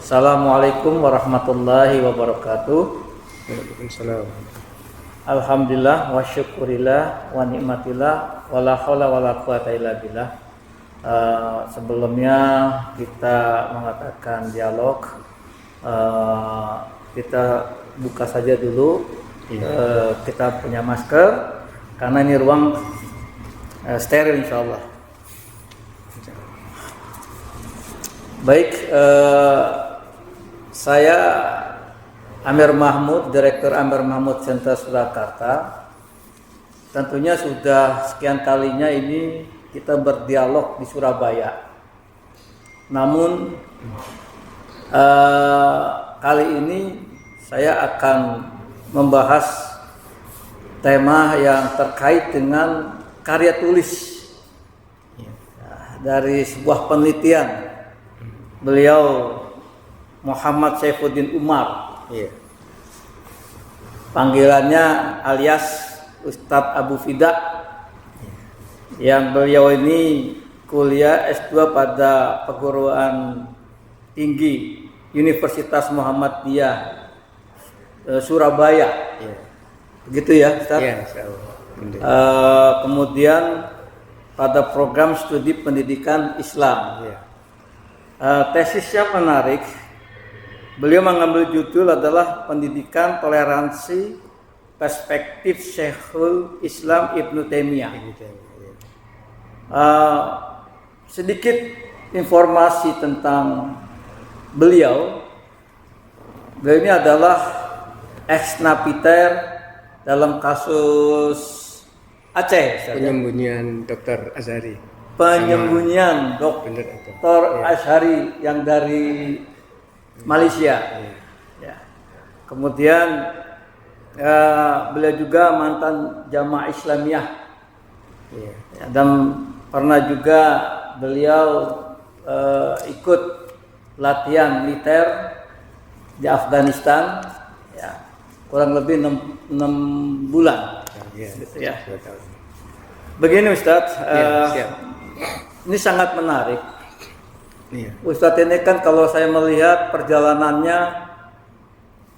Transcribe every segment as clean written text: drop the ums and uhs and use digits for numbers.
Assalamualaikum warahmatullahi wabarakatuh. Waalaikumsalam. Alhamdulillah wa syukurillah wa nikmatillah wa la haula wa la quwata illa billah. Sebelumnya kita mengatakan dialog, kita buka saja dulu. Kita punya masker karena ini ruang steril insyaallah. Baik, saya Amir Mahmud, Direktur Amir Mahmud Center Surakarta. Tentunya sudah sekian kalinya ini kita berdialog di Surabaya. Namun kali ini saya akan membahas tema yang terkait dengan karya tulis dari sebuah penelitian beliau Muhammad Saifuddin Umar, panggilannya alias Ustadz Abu Fida, yang beliau ini kuliah S2 pada perguruan tinggi Universitas Muhammadiyah Surabaya, begitu ya Ustadz? Kemudian pada program studi pendidikan Islam. Tesisnya menarik. Beliau mengambil judul adalah Pendidikan Toleransi Perspektif Syekhul Islam Ibnu Taimiyah. Sedikit informasi tentang beliau. Beliau ini adalah ex napiter dalam kasus Aceh, penyembunyian Dr. Azhari. Penyembunyian Dr. Azhari yang dari Malaysia. Ya. Kemudian beliau juga mantan jamaah Islamiyah. Ya, dan pernah juga beliau ikut latihan militer di Afghanistan. Ya, kurang lebih 6 bulan. Gitu ya. Begini Ustadz, ini sangat menarik. Ustadz ini kan kalau saya melihat perjalanannya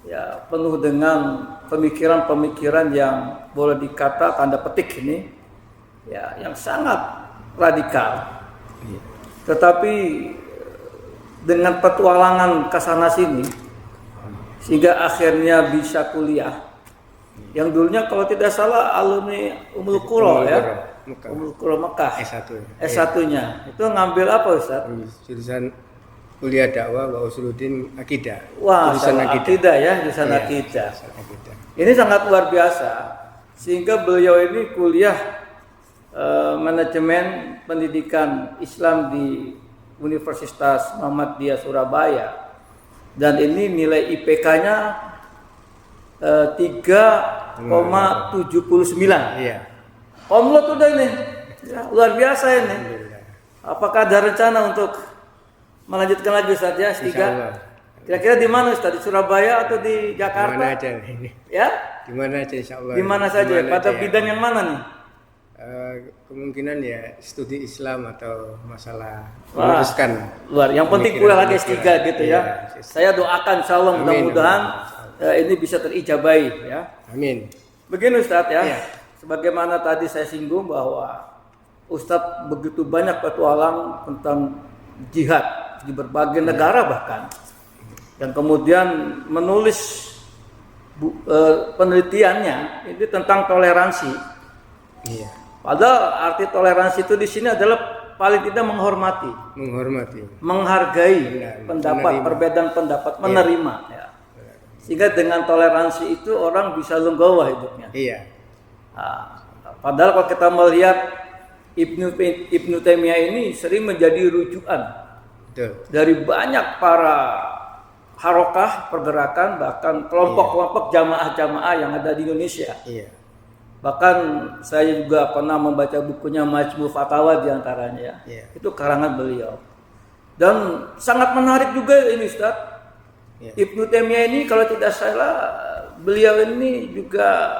ya penuh dengan pemikiran-pemikiran yang boleh dikata tanda petik ini ya yang sangat radikal. Tetapi dengan petualangan kesana sini sehingga akhirnya bisa kuliah. Yang dulunya kalau tidak salah alumni Ummul Qura ya. Ummul Qura Mekah. S1-nya. Itu ngambil apa Ustaz? Jurusan Kuliah Dakwah wa Usuluddin Akidah. Wah, jurusan akidah ya, jurusan akidah. Ini sangat luar biasa. Sehingga beliau ini kuliah manajemen pendidikan Islam di Universitas Muhammadiyah Surabaya. Dan ini nilai IPK-nya 3,79. Komlot udah ini, ya, luar biasa ini. Apakah ada rencana untuk melanjutkan lagi Ustaz ya S3? Kira-kira di mana Ustaz? Di Surabaya atau di Jakarta? Di mana aja ini? Ya? Di mana aja insyaallah. Di mana saja? Pada bidang yang mana nih? Kemungkinan ya studi Islam atau masalah meluruskan. Luar. Yang penting kuliah lagi S3 gitu ya. Saya doakan insyaallah mudah-mudahan ini bisa terijabahi ya. Amin. Begini Ustaz ya. Sebagaimana tadi saya singgung bahwa Ustadz begitu banyak petualang tentang jihad di berbagai negara bahkan, dan kemudian menulis penelitiannya ini tentang toleransi. Padahal arti toleransi itu di sini adalah paling tidak menghormati, menghargai pendapat, perbedaan pendapat, menerima. Ya. Sehingga dengan toleransi itu orang bisa legowo hidupnya. Padahal kalau kita melihat Ibnu Taimiyah ini sering menjadi rujukan dari banyak para harokah pergerakan, bahkan kelompok-kelompok jamaah-jamaah yang ada di Indonesia. Bahkan saya juga pernah membaca bukunya Majmu' Fatawa diantaranya. Itu karangan beliau. Dan sangat menarik juga ini Ustaz. Ibnu Taimiyah ini kalau tidak salah beliau ini juga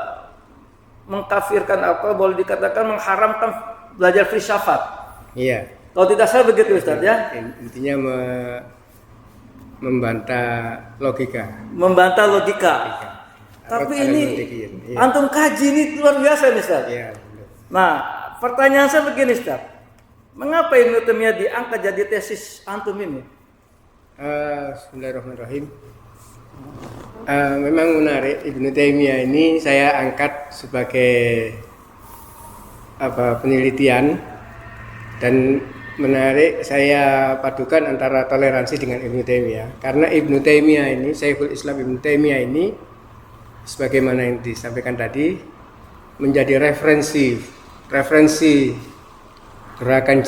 mengkafirkan apa boleh dikatakan mengharamkan belajar filsafat. Iya. Kalau tidak salah begitu Ustaz ya. Intinya membantah logika. Membantah logika. Tapi ini antum kaji ini luar biasa nih Ustaz. Iya. Nah, pertanyaan saya begini Ustaz. Mengapa Ibnu Taimiyah diangkat jadi tesis antum ini? Bismillahirrahmanirrahim. Memang menarik, Ibnu Taimiyah ini saya angkat sebagai penelitian, dan menarik saya padukan antara toleransi dengan Ibnu Taimiyah, karena Ibnu Taimiyah ini, Syekhul Islam Ibnu Taimiyah ini, sebagaimana yang disampaikan tadi, menjadi referensi gerakan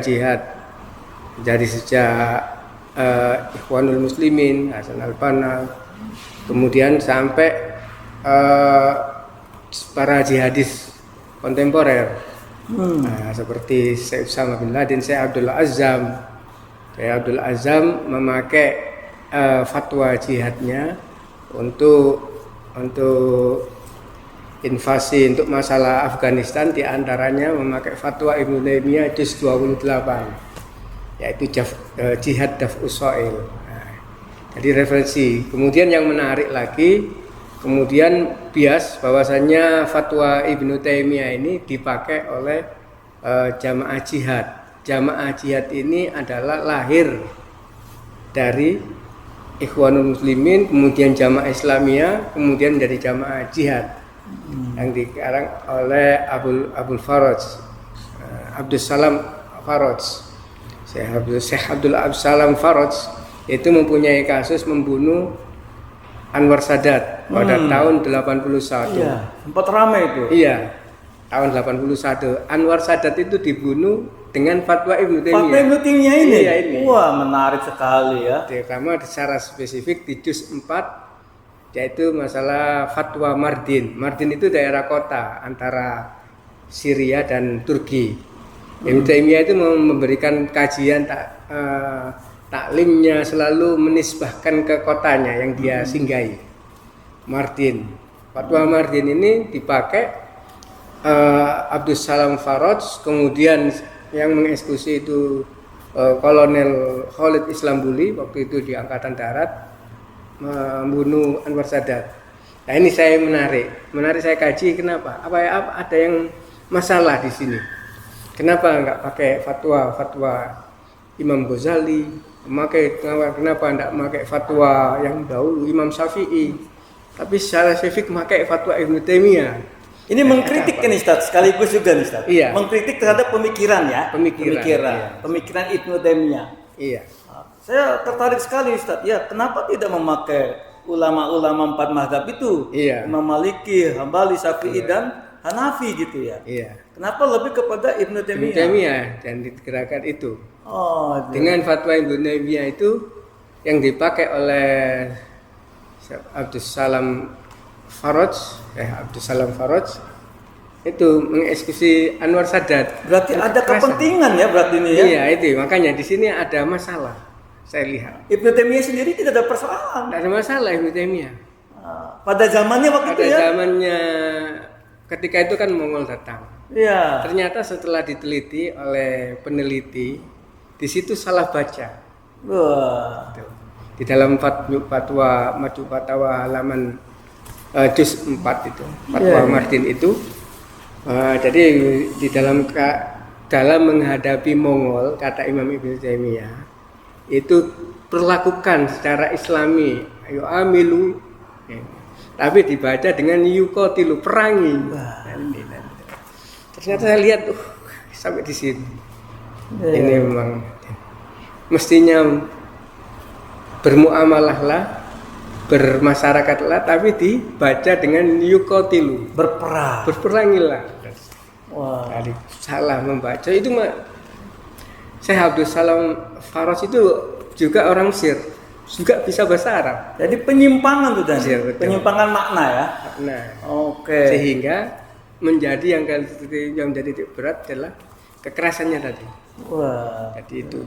jihad dari sejak Ikhwanul Muslimin, Hasan al-Banna, kemudian sampai para jihadis kontemporer, seperti Syekh Usama bin Laden, Syekh Abdul Azam memakai fatwa jihadnya untuk invasi, untuk masalah Afghanistan, diantaranya memakai fatwa Ibnu Taimiyah juz 28, yaitu jihad daf'us sha'il. Jadi referensi. Kemudian yang menarik lagi, kemudian bias bahwasannya fatwa Ibnu Taimiyah ini dipakai oleh jamaah jihad. Jamaah jihad ini adalah lahir dari Ikhwanul Muslimin, kemudian jamaah Islamiyah, kemudian dari jamaah jihad yang dikarang oleh Abdul Salam Faraj. Syekh Abdul Salam Faraj itu mempunyai kasus membunuh Anwar Sadat pada tahun 81. Iya, sempat ramai itu. Iya, tahun 81. Anwar Sadat itu dibunuh dengan fatwa Ibnu Taimiyah. Fatwa Ibnu Taimiyah ini? Iya, ini. Wah, menarik sekali ya. Terutama secara spesifik di juz 4, yaitu masalah fatwa Mardin. Mardin itu daerah kota antara Syria dan Turki. Ibnu Taimiyah itu memberikan kajian taklimnya, selalu menisbahkan ke kotanya yang dia singgahi, Mardin. Fatwa Mardin ini dipakai Abdul Salam Faraj, kemudian yang mengeksekusi itu Kolonel Khalid Islambuli, waktu itu di Angkatan Darat, membunuh Anwar Sadat. Nah ini saya menarik saya kaji, kenapa? Apa ada yang masalah di sini? Kenapa enggak pakai fatwa Imam Ghazali? Kenapa enggak pakai fatwa yang dahulu Imam Syafi'i? Tapi secara spesifik pakai fatwa Ibnu Taimiyah. Ini mengkritik kan Ustaz, sekaligus juga nih Ustaz. Iya. Mengkritik terhadap pemikiran ya. Iya. Pemikiran Ibnu Taimiyah. Iya. Saya tertarik sekali Ustaz. Ya, kenapa tidak memakai ulama-ulama 4 mazhab itu? Iya. Imam Maliki, Hambali, Syafi'i dan Hanafi gitu ya. Iya. Kenapa lebih kepada Ibnu Taimiyah? Ibnu Taimiyah dan gerakan itu. Oh, dengan fatwa Ibnu Taimiyah itu yang dipakai oleh Abdul Salam Faraj itu mengeksekusi Anwar Sadat. Berarti ada kepentingan ya berarti ini ya. Iya, itu makanya di sini ada masalah. Saya lihat. Ibnu Taimiyah sendiri tidak ada persoalan. Tidak ada masalah Ibnu Taimiyah. Pada zamannya waktu itu ya. Pada zamannya ketika itu kan Mongol datang. Iya. Ternyata setelah diteliti oleh peneliti, di situ salah baca. Wah. Di dalam fatwa Majmu' Fatawa halaman juz 4 itu, fatwa Mardin itu. Jadi di dalam menghadapi Mongol, kata Imam Ibnu Taimiyah, itu perlakukan secara Islami, ayo amilu. Tapi dibaca dengan yuqatilu, perangi. Ternyata saya lihat sampai di sini. Ini memang mestinya bermuamalahlah, bermasyarakatlah, tapi dibaca dengan yuqatilu, berperangilah. Wah. Tadi salah membaca itu Syekh Abdul Salam Faraj itu juga orang Mesir, juga bisa bahasa Arab. Jadi penyimpangan tuh tadi. Penyimpangan makna ya. Nah, oke. Sehingga menjadi yang menjadi berat adalah kekerasannya tadi. Wah. Jadi itu.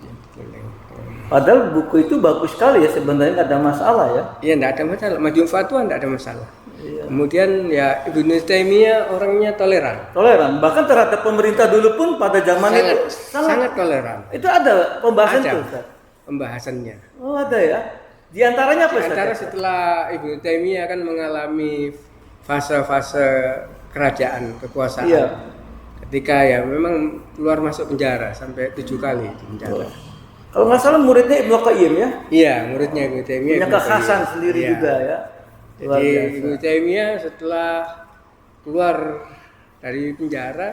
Padahal buku itu bagus sekali ya, sebenarnya nggak ada masalah ya. Iya, nggak ada masalah. Majmu' Fatwa nggak ada masalah. Iya. Kemudian ya Ibnu Taimiyah orangnya toleran. Bahkan terhadap pemerintah dulu pun pada zaman itu sangat toleran. Itu ada pembahasan ada. tuh, Ustaz. pembahasannya. Oh, ada ya. Di antaranya apa Di antara Ustaz? setelah Ibnu Taimiyah kan mengalami fase-fase kerajaan, kekuasaan. Iya. Ketika ya memang keluar masuk penjara sampai 7 kali di penjara. Kalau nggak salah muridnya Ibnu Qayyim ya. Iya, muridnya Ibnu Taimiyah. Punya Ibnu kekhasan Qayyim. sendiri Iya. juga ya. Luar Jadi biasa. Ibnu Taimiyah setelah keluar dari penjara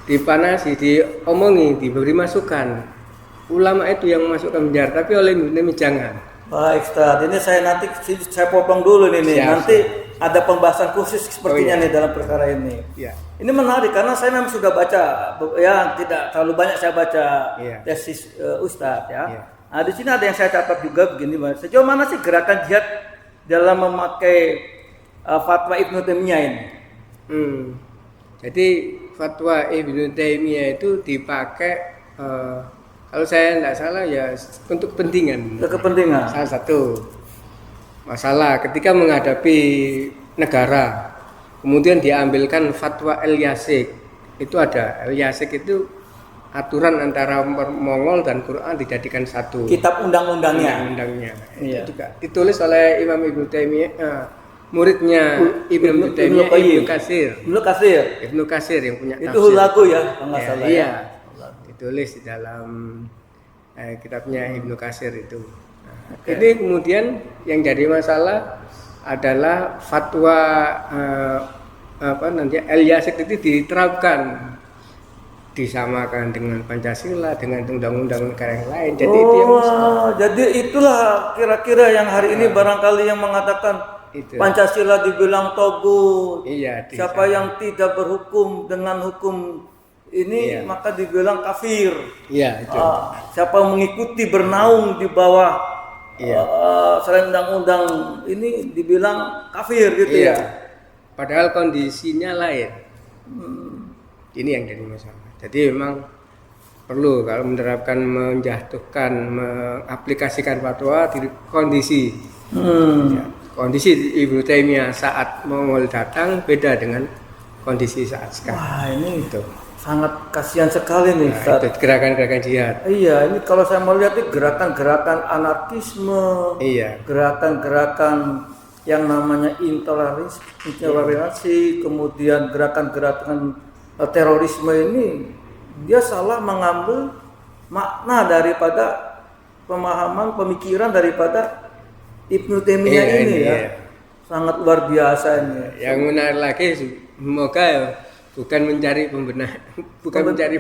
dipanasi, diomongi, diberi masukan. Ulama itu yang masukkan penjara, tapi oleh Ibnu Taimiyah jangan. Baik Ustaz, ini saya potong dulu nih. Siap, Nanti ada pembahasan khusus sepertinya Oh, iya. nih dalam perkara ini. Ya. Ini menarik karena saya memang sudah baca, ya tidak terlalu banyak saya baca Iya. tesis Ustadz ya. Iya. Nah di sini ada yang saya catat juga begini Mas. Sejauh mana sih gerakan jihad dalam memakai fatwa Ibnu Taimiyah ini? Jadi fatwa Ibnu Taimiyah itu dipakai kalau saya tidak salah ya untuk kepentingan. Untuk kepentingan. Salah satu masalah ketika menghadapi negara, kemudian diambilkan fatwa El-Yasik. Itu ada El-Yasik itu aturan antara Mongol dan Quran dijadikan satu. Kitab undang-undangnya. Undang-undangnya. Iya. Itu juga ditulis oleh Imam Ibnu Taimiyah, muridnya Ibnu Taimiyah, Qayyim. Ibnu Katsir. Ibnu Katsir yang punya Itu tafsir. lagu ya, kalau nggak Ya, salah. iya. Ya. Ditulis di dalam kitabnya Ibnu Katsir itu. Nah, ini kemudian yang jadi masalah adalah fatwa El-Yasik itu diterapkan, disamakan dengan Pancasila, dengan undang-undang negara yang lain. Jadi itu yang Jadi itulah kira-kira yang hari ini barangkali yang mengatakan Itu. Pancasila dibilang togut. Iya, Siapa yang tidak berhukum dengan hukum ini Iya. maka dibilang kafir. Iya, itu. Siapa mengikuti bernaung di bawah Iya. selain undang-undang ini dibilang kafir gitu Iya. ya. Padahal kondisinya lain. Ini yang jadi masalah. Jadi memang perlu kalau menerapkan, menjatuhkan, mengaplikasikan fatwa di kondisi. Ya, kondisi Ibnu Taimiyah saat Mongol datang beda dengan kondisi saat sekarang. Wah, ini Itu. sangat kasihan sekali nih, Nah, Ustaz. itu gerakan-gerakan jihad. Iya, ini kalau saya melihat ini gerakan-gerakan anarkisme, Iya. gerakan-gerakan yang namanya intoleransi, kemudian gerakan-gerakan terorisme ini dia salah mengambil makna daripada pemahaman pemikiran daripada Ibnu Taimiyah Iya, ini ini, ya. iya. Sangat luar biasa ini. Yang menarik lagi semoga ya, bukan mencari mencari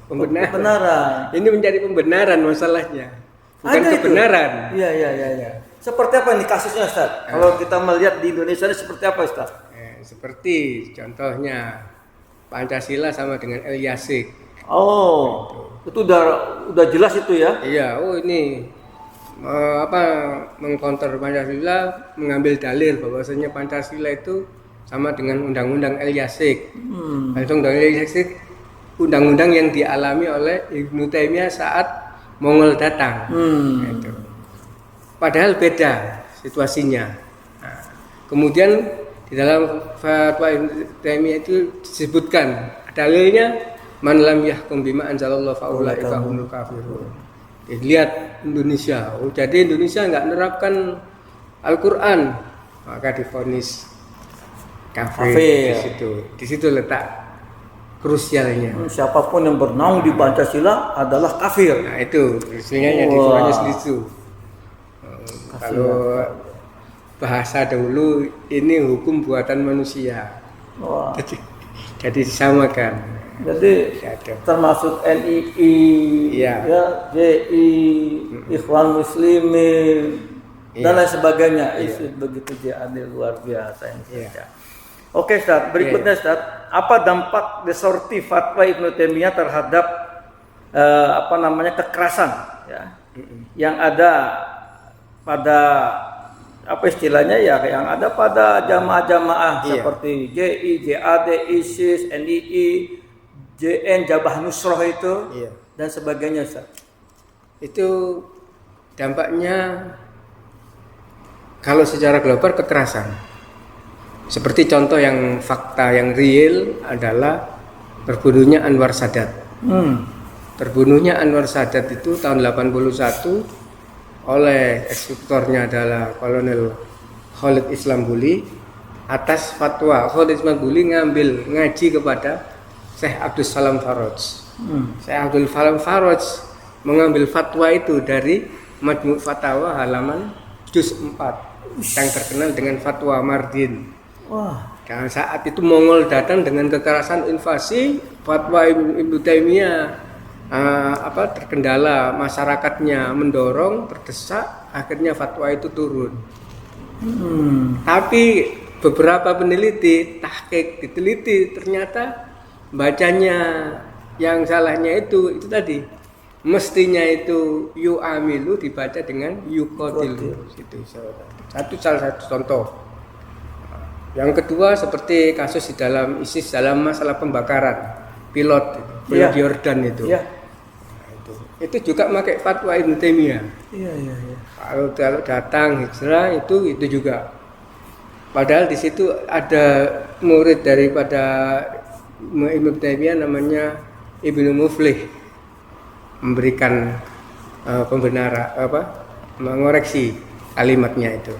Kebenaran. Ini mencari pembenaran masalahnya. Bukan Ada itu? kebenaran. Iya, iya, iya, iya. Seperti apa ini kasusnya, Ustaz? Kalau kita melihat di Indonesia ini seperti apa, Ustaz? Seperti contohnya Pancasila sama dengan El-Yasik. Oh, itu udah jelas itu ya? Iya, ini mengkonter Pancasila, mengambil dalil bahwasanya Pancasila itu sama dengan undang-undang El-Yasik. Undang-undang El-Yasik undang-undang yang dialami oleh Ibnu Taimiyah saat Mongol datang. Gitu. Padahal beda situasinya. Nah, kemudian di dalam fatwa Ibnu Taimiyah itu disebutkan dalilnya man lam yahkum bima anzalallahu fa ulaika humul kafirun. Lihat Indonesia. Oh, jadi Indonesia nggak menerapkan Al-Qur'an, maka divonis kafir. Di situ letak krusialnya. Siapapun yang bernaung di Pancasila adalah kafir. Nah, itu krusialnya divonis di situ. Kalau bahasa dahulu ini hukum buatan manusia. Wah. Jadi disamakan. Jadi termasuk NII, Iya. ya, JI, Ikhwan Muslimin, dan lain sebagainya. Begitu dia adil luar biasa ini. Iya. Oke, Ustaz. Berikutnya, Ustaz, apa dampak desorti fatwa Ibnu Taimiyah terhadap kekerasan, ya, yang ada pada apa istilahnya ya, yang ada pada jamaah-jamaah seperti JI, JAD, ISIS, NII, JN, Jabah Nusroh itu dan sebagainya, Ustaz. Itu dampaknya kalau secara global kekerasan. Seperti contoh yang fakta yang real adalah terbunuhnya Anwar Sadat. terbunuhnya Anwar Sadat itu tahun 81 oleh eksekutornya adalah Kolonel Khalid Islambuli atas fatwa. Khalid Islambuli ngambil ngaji kepada Syekh Abdus Salam Faraj. Syekh Abdul Salam Faraj mengambil fatwa itu dari Majmu' Fatawa halaman juz 4 yang terkenal dengan fatwa Mardin. Wah. Dan saat itu Mongol datang dengan kekerasan invasi, fatwa Ibnu Taimiyah terkendala, masyarakatnya mendorong, terdesak, akhirnya fatwa itu turun. Tapi beberapa peneliti tahqiq diteliti, ternyata bacanya yang salahnya itu tadi, mestinya itu yu'amilu dibaca dengan yuqatilu. Itu salah satu contoh. Yang kedua seperti kasus di dalam ISIS dalam masalah pembakaran pilot Yordan itu. Iya. Itu juga pakai fatwa Ibnu Taimiyah. Iya. Kalau datang hijrah itu juga. Padahal di situ ada murid daripada Ibnu Taimiyah namanya Ibnu Muflih memberikan pembenaran mengoreksi kalimatnya itu.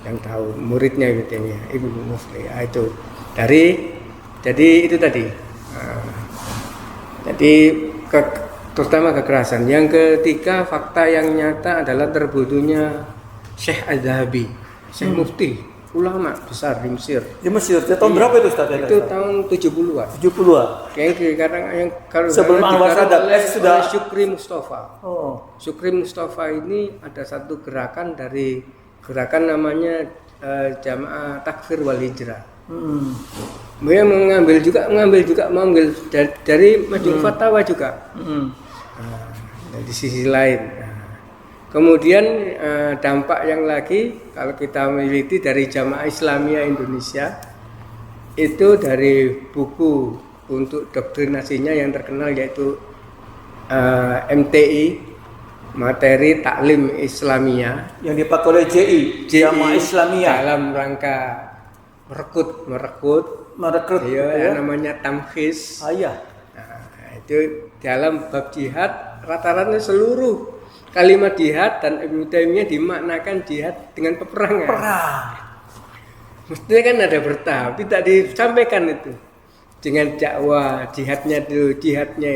Yang tahu muridnya Ibnu Taimiyah, Ibnu Muflih. Jadi itu tadi. Jadi terutama kekerasan. Yang ketiga, fakta yang nyata adalah terbunuhnya Syekh Az-Zahabi, Syekh Mufti, ulama besar di Mesir. Di Mesir. Tahun berapa itu Ustaz? Itu tahun 70-an. 70-an. Kayaknya kalau sebelum Anwar Sadat sudah Syukri Mustafa. Oh. Syukri Mustafa ini ada satu gerakan namanya Jamaah Takfir wal Hijrah. Dia mengambil dari Majmu' Fatawa juga. Dari sisi lain. Kemudian dampak yang lagi kalau kita meneliti dari Jamaah Islamiyah Indonesia itu dari buku untuk doktrinasinya yang terkenal yaitu MTI, Materi Taklim Islamiyah, yang dipakai oleh JI Jamaah Islamiyah dalam rangka merekrut ya. Namanya tamkhis. Itu dalam bab jihad rata-rata seluruh kalimat jihad dan Ibnu Taimiyah dimaknakan jihad dengan peperangan. Mestinya kan ada bertahap, tidak disampaikan itu dengan dakwah jihadnya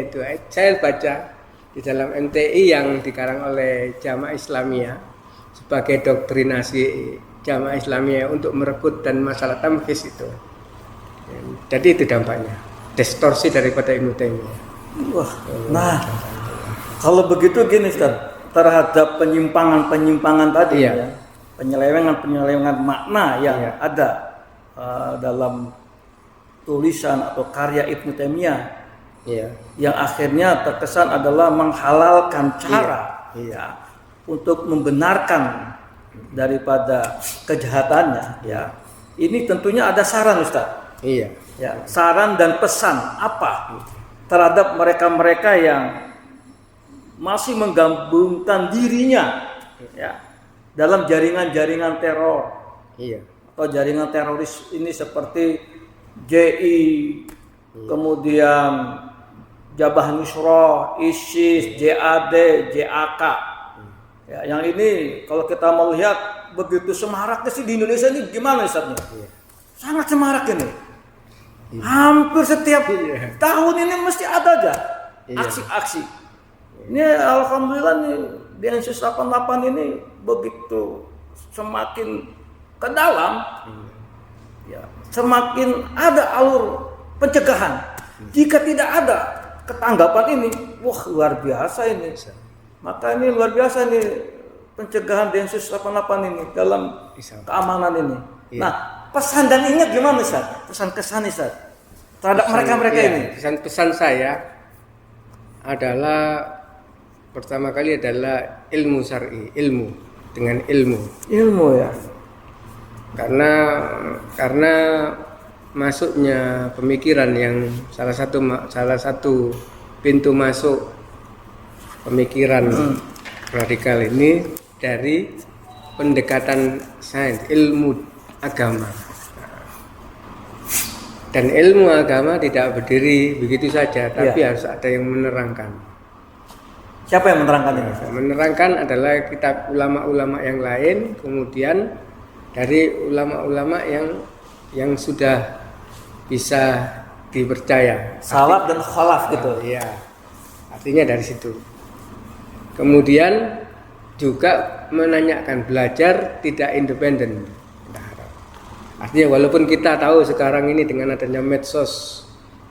itu. Saya baca di dalam MTI yang dikarang oleh Jamaah Islamiyah sebagai doktrinasi Jamaah Islamiyah untuk merekrut dan masalah tamkhis itu. Jadi itu dampaknya, distorsi daripada Ibnu Taimiyah. Wah, nah kalau begitu gini Ustaz, terhadap penyimpangan tadi ya, penyelewengan makna yang ada dalam tulisan atau karya Ibnu Taimiyah. Yang akhirnya terkesan adalah menghalalkan cara untuk membenarkan daripada kejahatannya. Ini tentunya ada saran Ustaz. Saran dan pesan apa terhadap mereka-mereka yang masih menggabungkan dirinya dalam jaringan-jaringan teror atau jaringan teroris ini seperti JI, kemudian Jabhah Nusrah, ISIS, JAD, JAK. Yang ini kalau kita mau lihat begitu semaraknya sih di Indonesia ini gimana Ustaz? Sangat semarak ini. Hampir setiap tahun ini mesti ada aja aksi-aksi. Ini alhamdulillah nih Densus 88 ini begitu semakin ke dalam, semakin ada alur pencegahan. Jika tidak ada ketanggapan ini, wah luar biasa ini. Maka ini luar biasa nih pencegahan Densus 88 ini dalam keamanan ini. Nah, pesan dan ingat gimana Ustaz? Pesan-kesan Ustaz terhadap mereka-mereka ini. Pesan saya adalah pertama kali adalah ilmu syar'i, ilmu dengan ilmu ya. Karena masuknya pemikiran yang salah satu pintu masuk pemikiran radikal ini dari pendekatan sains, ilmu agama. Dan ilmu agama tidak berdiri begitu saja, tapi harus ada yang menerangkan. Siapa yang menerangkan ini? Menerangkan adalah kitab ulama-ulama yang lain, kemudian dari ulama-ulama yang sudah bisa dipercaya. Salaf dan khalaf gitu. Iya. Artinya dari situ. Kemudian juga menanyakan belajar tidak independen. Artinya walaupun kita tahu sekarang ini dengan adanya medsos,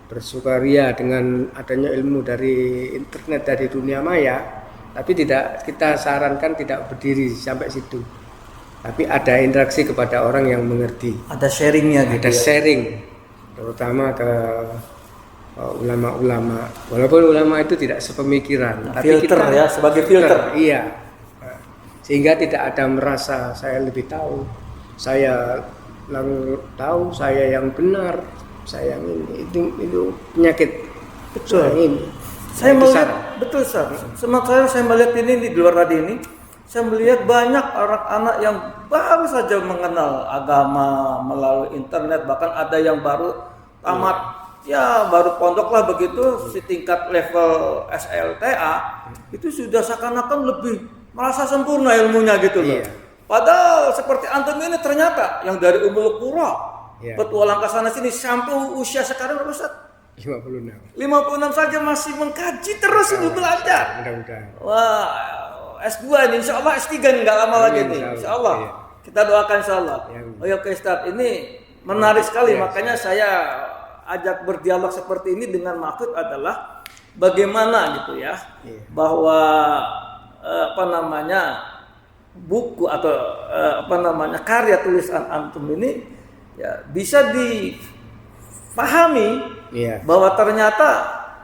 bersukaria dengan adanya ilmu dari internet, dari dunia maya, tapi tidak, kita sarankan tidak berdiri sampai situ, tapi ada interaksi kepada orang yang mengerti, Ada sharingnya gitu. ada sharing, terutama ke ulama-ulama, walaupun ulama itu tidak sepemikiran, tapi Filter kita ya, sebagai filter. iya, sehingga tidak ada merasa saya lebih tahu, saya tahu, saya yang benar, saya yang ini, itu penyakit. Betul. Yang ini. Saya Yang melihat besar. betul Ustaz. Sementara saya melihat ini di luar tadi ini, saya melihat banyak anak-anak yang baru saja mengenal agama melalui internet, bahkan ada yang baru tamat, ya baru pondok lah begitu, si tingkat level SLTA itu sudah seakan-akan lebih merasa sempurna ilmunya gitu loh. Iya. Padahal seperti antum ini ternyata yang dari Ummul Qura Iya. petualang ke sana sini sampai usia sekarang berapa Ustaz? 56. 56 saja masih mengkaji terus itu belajar. Mudah-mudahan. Wah, S2 ini insya Allah S3 ini nggak lama lagi nih, insya Allah. Iya. Kita doakan insya Allah. Ya. Oh ya, oke Ustaz, ini menarik sekali, Iya, makanya saya ajak berdialog seperti ini dengan maksud adalah bagaimana gitu ya, Iya. bahwa buku atau karya tulisan antum ini ya bisa dipahami. Iya. Bahwa ternyata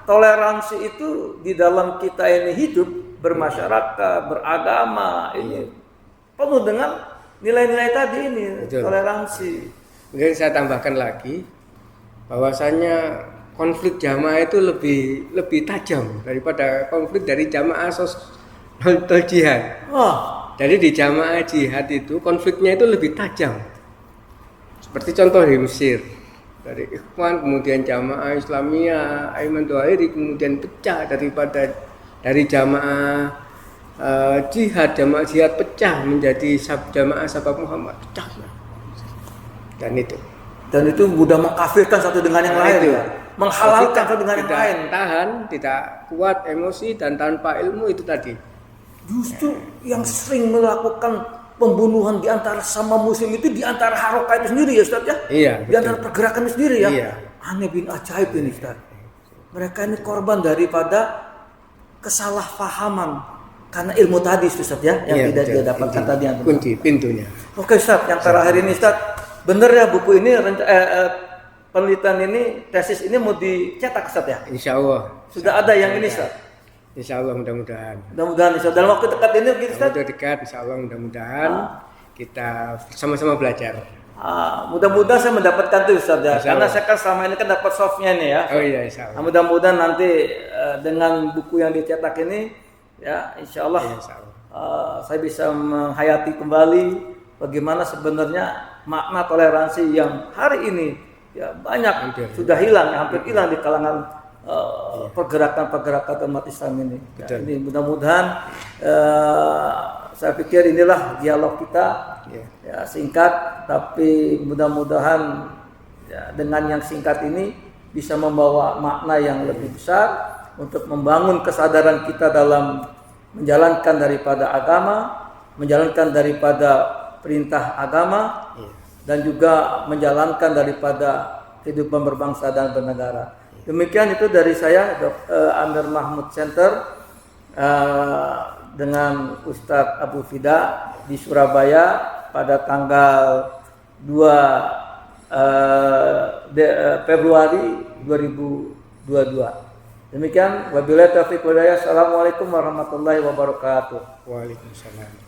toleransi itu di dalam kita ini hidup, bermasyarakat, beragama, ini penuh dengan nilai-nilai tadi ini. Betul. Toleransi. Mungkin saya tambahkan lagi bahwasanya konflik jamaah itu lebih tajam daripada konflik dari jamaah non jihad. Wah, Jadi di jamaah jihad itu konfliknya itu lebih tajam. Seperti contoh di Mesir, dari Ikhwan kemudian jamaah Islamiyah, Aiman Tuhairi kemudian pecah dari jamaah jamaah jihad pecah menjadi jamaah Sabab Muhammad, pecah. Dan itu mudah mengkafirkan satu dengan yang lain, ya. Menghalalkan satu dengan yang tidak lain. tahan, tidak kuat emosi dan tanpa ilmu itu tadi. Justru yang sering melakukan pembunuhan di antara sama muslim itu di antara harokah itu sendiri ya Ustaz ya? Iya, Di antara pergerakan itu sendiri ya? Iya. Aneh bin ajaib ini Ustaz. Mereka ini korban daripada kesalahpahaman karena ilmu tadi Ustaz ya, yang Iya, tidak betul. dia dapatkan tadi yang Kunci pintunya. Oke Ustaz, yang terakhir ini Ustaz, bener ya buku ini penelitian ini, tesis ini mau dicetak Ustaz ya? Insya Allah. Sudah ada yang ini Ustaz? Insya Allah mudah-mudahan. Mudah-mudahan Ustaz, dalam waktu dekat ini begitu Ustaz? Waktu dekat, insya Allah mudah-mudahan kita sama-sama belajar. Mudah-mudahan saya mendapatkan itu Ustaz ya. Insya Karena Allah. saya kan selama ini kan dapat softnya nih ya. Oh iya, insya Allah. Mudah-mudahan nanti dengan buku yang dicetak ini ya insya Allah, Iya, insya Allah. saya bisa menghayati kembali bagaimana sebenarnya makna toleransi yang hari ini ya banyak Hampir. sudah hilang, hampir hilang di kalangan pergerakan-pergerakan umat Islam ini. Ya, Betul. ini mudah-mudahan saya pikir inilah dialog kita. Iya. Ya, singkat tapi mudah-mudahan ya, dengan yang singkat ini bisa membawa makna yang lebih besar untuk membangun kesadaran kita dalam menjalankan daripada agama, menjalankan daripada perintah agama, dan juga menjalankan daripada kehidupan berbangsa dan bernegara. Demikian itu dari saya, Amir Mahmud Center dengan Ustadz Abu Fida di Surabaya pada tanggal 2 Februari 2022. Demikian, wabillahi taufiq wal hidayah. Assalamualaikum warahmatullahi wabarakatuh. Waalaikumsalam.